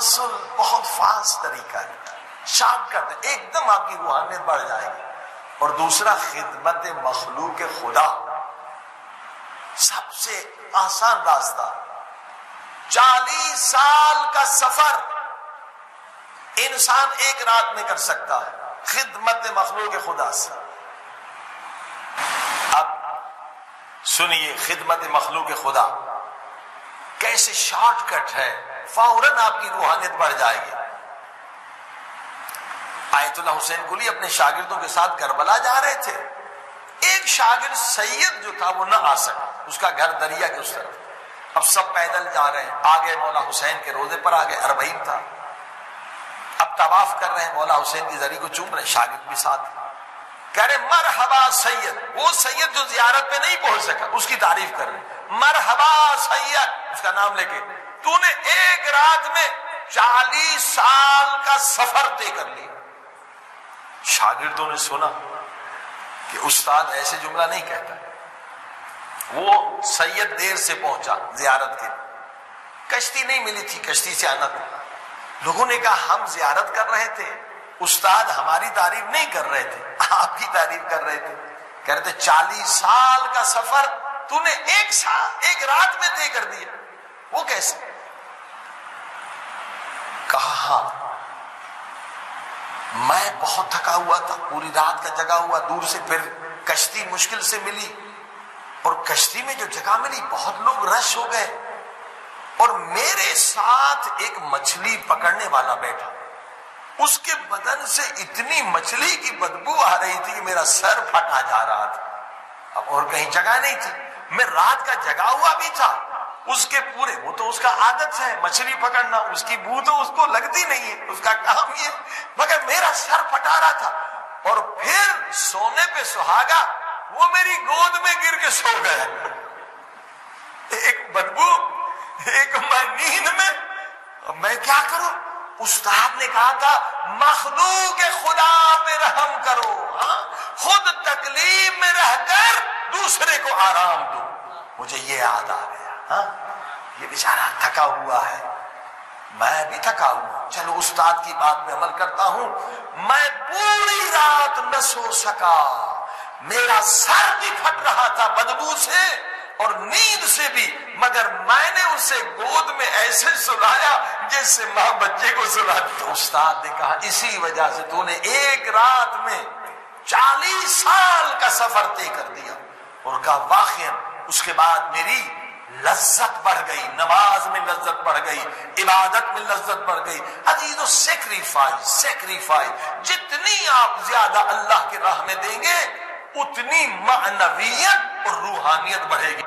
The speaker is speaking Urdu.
تسلسل بہت فاسٹ طریقہ ہے، شارٹ کٹ ہے، ایک دم آپ کی روحانیت بڑھ جائے گی۔ اور دوسرا خدمت مخلوق خدا، سب سے آسان راستہ، 40 سال کا سفر انسان ایک رات میں کر سکتا ہے خدمت مخلوق خدا سے۔ اب سنیے خدمت مخلوق خدا کیسے شارٹ کٹ ہے، فوراً آپ کی روحانیت بڑھ جائے گی۔ آیت اللہ حسین قلی اپنے شاگردوں کے ساتھ کربلا جا رہے تھے، ایک شاگرد سید جو تھا وہ نہ آ سکا، اس کا گھر دریا کے اس طرف، اب سب پیدل جا رہے ہیں، آگے مولا حسین کے روضے پر آگے اربعین تھا، اب طواف کر رہے ہیں، مولا حسین کی زری کو چوم رہے ہیں، شاگرد بھی ساتھ کہہ رہے مرحبا سید، وہ سید جو زیارت پہ نہیں پہنچ سکا اس کی تعریف کر رہے ہیں، مرحبا سید، اس کا نام لے کے، تو نے ایک رات میں 40 سال کا سفر طے کر لیا۔ شاگردوں نے سنا کہ استاد ایسے جملہ نہیں کہتا، وہ سید دیر سے پہنچا زیارت کے، کشتی نہیں ملی تھی، کشتی سے آنا تھا، لوگوں نے کہا ہم زیارت کر رہے تھے، استاد ہماری تعریف نہیں کر رہے تھے، آپ کی تعریف کر رہے تھے، کہہ رہے تھے 40 سال کا سفر تو نے ایک رات میں طے کر دیا، وہ کیسے؟ کہا ہاں میں بہت تھکا ہوا تھا، پوری رات کا جگا ہوا، دور سے پھر کشتی مشکل سے ملی، اور کشتی میں جو جگہ ملی بہت لوگ رش ہو گئے، اور میرے ساتھ ایک مچھلی پکڑنے والا بیٹھا، اس کے بدن سے اتنی مچھلی کی بدبو آ رہی تھی کہ میرا سر پھٹا جا رہا تھا، اب اور کہیں جگہ نہیں تھی، میں رات کا جگا ہوا بھی تھا، اس کے پورے، وہ تو اس کا عادت ہے مچھلی پکڑنا، اس کی بو تو اس کو لگتی نہیں ہے، اس کا کام یہ، مگر میرا سر پھٹا رہا تھا، اور پھر سونے پہ سہاگا وہ میری گود میں گر کے سو گئے، ایک بدبو، ایک میں نیند میں، اب میں کیا کروں؟ استاد نے کہا تھا مخلوق خدا پہ رحم کرو، خود تکلیف میں رہ کر دوسرے کو آرام دو۔ مجھے یہ یاد آ گیا، یہ بیچارہ تھکا ہوا ہے، میں بھی تھکا ہوں، چلو استاد کی بات میں عمل کرتا ہوں، میں پوری رات نہ سو سکا، میرا سر بھی پھٹ رہا تھا بدبو سے اور نیند سے بھی، مگر میں نے اسے گود میں ایسے سلایا جیسے ماں بچے کو سلاتی۔ تو استاد نے کہا اسی وجہ سے تو نے ایک رات میں 40 سال کا سفر طے کر دیا، اور کہا واقعا اس کے بعد میری لذت بڑھ گئی، نماز میں لذت بڑھ گئی، عبادت میں لذت بڑھ گئی۔ عزیزو سیکریفائز جتنی آپ زیادہ اللہ کی راہ میں دیں گے اتنی معنویت اور روحانیت بڑھے گی۔